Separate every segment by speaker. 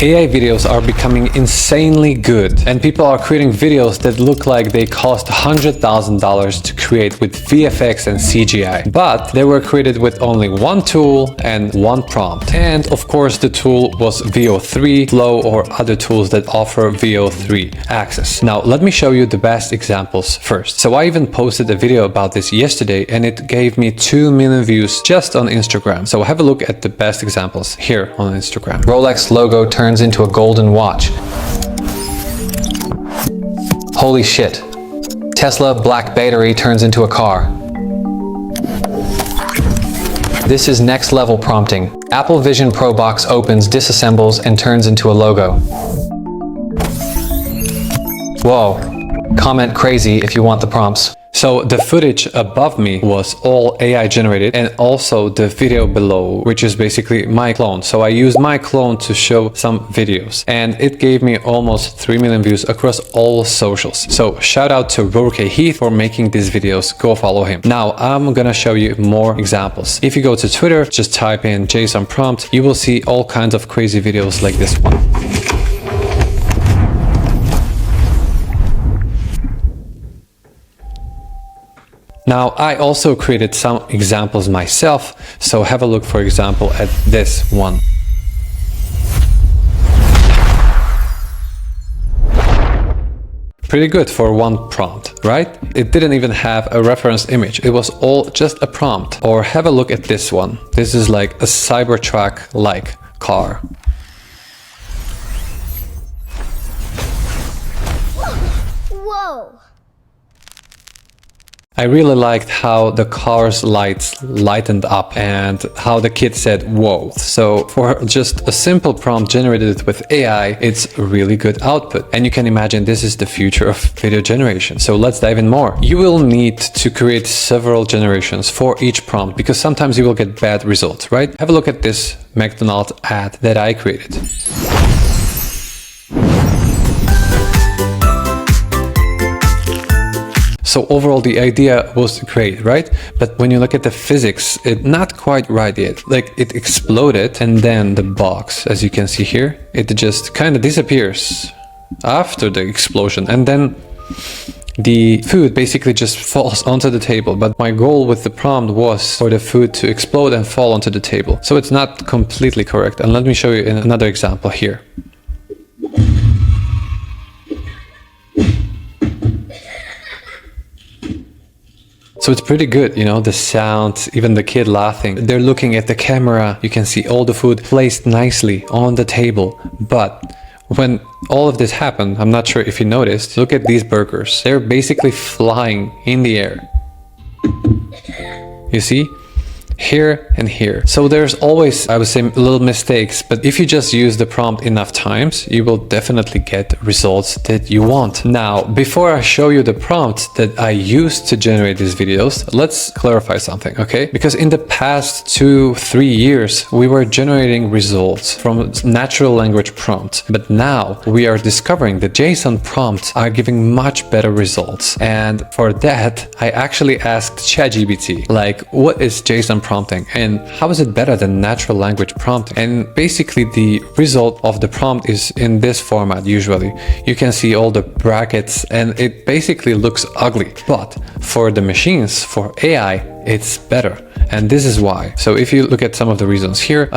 Speaker 1: AI videos are becoming insanely good, and people are creating videos that look like they cost $100,000 to create with VFX and CGI, but they were created with only one tool and one prompt. And of course the tool was VO3, Flow, or other tools that offer VO3 access. Now let me show you the best examples first. So I even posted a video about this yesterday and it gave me 2 million views just on Instagram. So have a look at the best examples here on Instagram. Rolex logo turns into a golden watch. Holy shit. Tesla black battery turns into a car. This is next level prompting. Apple Vision Pro box opens, disassembles, and turns into a logo. Whoa. Comment crazy if you want the prompts. So the footage above me was all AI generated, and also the video below, which is basically my clone. So I used my clone to show some videos and it gave me almost 3 million views across all socials. So shout out to Rourke Heath for making these videos. Go follow him. Now I'm gonna show you more examples. If you go to Twitter, just type in JSON prompt, you will see all kinds of crazy videos like this one. Now, I also created some examples myself, so have a look, for example, at this one. Pretty good for one prompt, right? It didn't even have a reference image. It was all just a prompt. Or have a look at this one. This is like a Cybertruck-like car.
Speaker 2: Whoa!
Speaker 1: I really liked how the car's lights lightened up and how the kid said whoa. So for just a simple prompt generated with AI, it's really good output. And you can imagine this is the future of video generation. So let's dive in more. You will need to create several generations for each prompt because sometimes you will get bad results, right? Have a look at this McDonald's ad that I created. So overall the idea was great, right? But when you look at the physics, it's not quite right yet. Like it exploded and then the box, as you can see here, it just kind of disappears after the explosion. And then the food basically just falls onto the table. But my goal with the prompt was for the food to explode and fall onto the table. So it's not completely correct. And let me show you another example here. So it's pretty good, you know, the sound, even the kid laughing. They're looking at the camera. You can see all the food placed nicely on the table. But when all of this happened, I'm not sure if you noticed, look at these burgers. They're basically flying in the air. You see? Here and here. So there's always, I would say, little mistakes, but if you just use the prompt enough times, you will definitely get results that you want. Now, before I show you the prompts that I used to generate these videos, let's clarify something, okay? Because in the past 2-3 years, we were generating results from natural language prompts, but now we are discovering that JSON prompts are giving much better results. And for that, I actually asked ChatGPT, like, what is JSON prompting and how is it better than natural language prompting? And basically the result of the prompt is in this format. Usually you can see all the brackets and it basically looks ugly, but for the machines, for AI, it's better. And this is why. So if you look at some of the reasons here,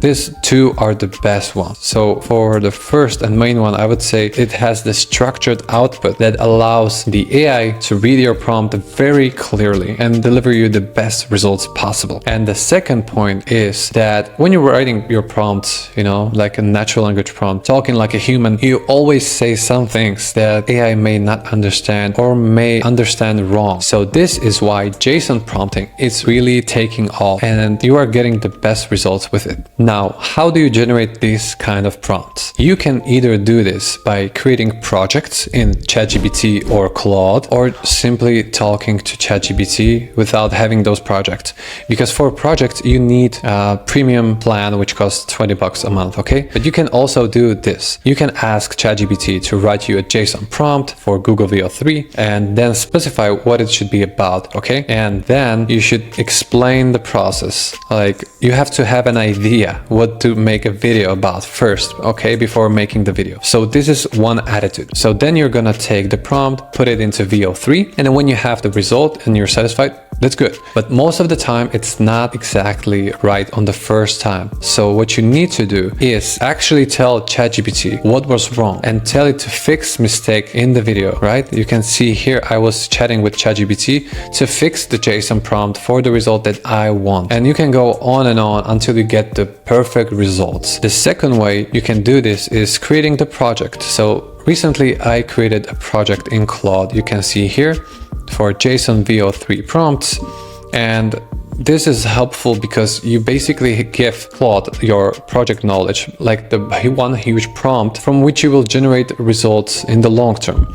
Speaker 1: these two are the best ones. So for the first and main one, I would say it has the structured output that allows the AI to read your prompt very clearly and deliver you the best results possible. And the second point is that when you're writing your prompts, you know, like a natural language prompt, talking like a human, you always say some things that AI may not understand or may understand wrong. So this is why JSON prompting is really taking off and you are getting the best results with it. Now, how do you generate these kind of prompts? You can either do this by creating projects in ChatGPT or Claude, or simply talking to ChatGPT without having those projects. Because for projects, you need a premium plan, which costs $20 a month, okay? But you can also do this. You can ask ChatGPT to write you a JSON prompt for Google VO3 and then specify what it should be about, okay? And then you should explore explain the process. Like, you have to have an idea what to make a video about first, okay, before making the video. So this is one attitude. So then you're gonna take the prompt, put it into VO3, and then when you have the result and you're satisfied, that's good. But most of the time, it's not exactly right on the first time. So what you need to do is actually tell ChatGPT what was wrong and tell it to fix mistake in the video, right? You can see here, I was chatting with ChatGPT to fix the JSON prompt for the result that I want. And you can go on and on until you get the perfect results. The second way you can do this is creating the project. So recently I created a project in Claude. You can see here for JSON VO3 prompts, and this is helpful because you basically give Claude your project knowledge, like the one huge prompt from which you will generate results in the long term.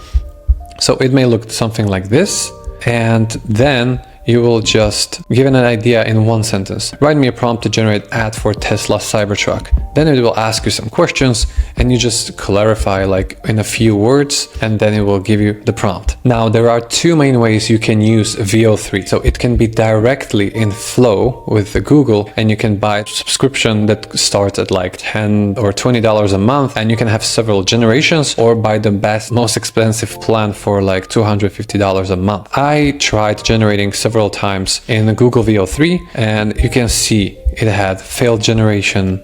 Speaker 1: So it may look something like this, and then you will just give it an idea in one sentence. Write me a prompt to generate ad for Tesla Cybertruck. Then it will ask you some questions and you just clarify like in a few words, and then it will give you the prompt. Now there are two main ways you can use VO3. So it can be directly in Flow with Google, and you can buy a subscription that starts at like $10 or $20 a month, and you can have several generations, or buy the best, most expensive plan for like $250 a month. I tried generating several times in Google VO3, and you can see it had failed generation,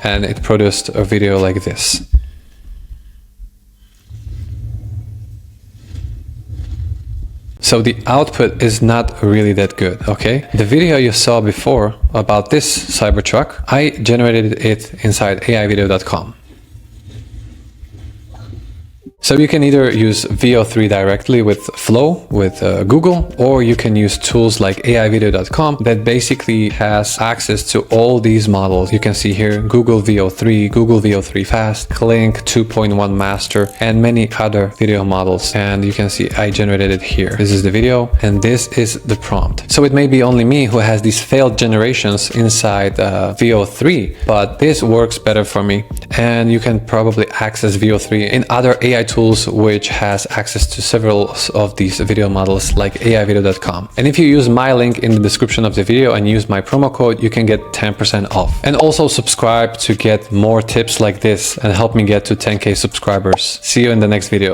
Speaker 1: and it produced a video like this. So the output is not really that good, okay? The video you saw before about this Cybertruck, I generated it inside aivideo.com. So you can either use VO3 directly with Flow, with Google, or you can use tools like aivideo.com that basically has access to all these models. You can see here Google VO3, Google VO3 Fast, Clink 2.1 Master, and many other video models. And you can see I generated it here. This is the video, and this is the prompt. So it may be only me who has these failed generations inside VO3, but this works better for me. And you can probably access VO3 in other AI tools which has access to several of these video models like aivideo.com. And if you use my link in the description of the video and use my promo code, you can get 10% off. And also subscribe to get more tips like this and help me get to 10K subscribers. See you in the next video.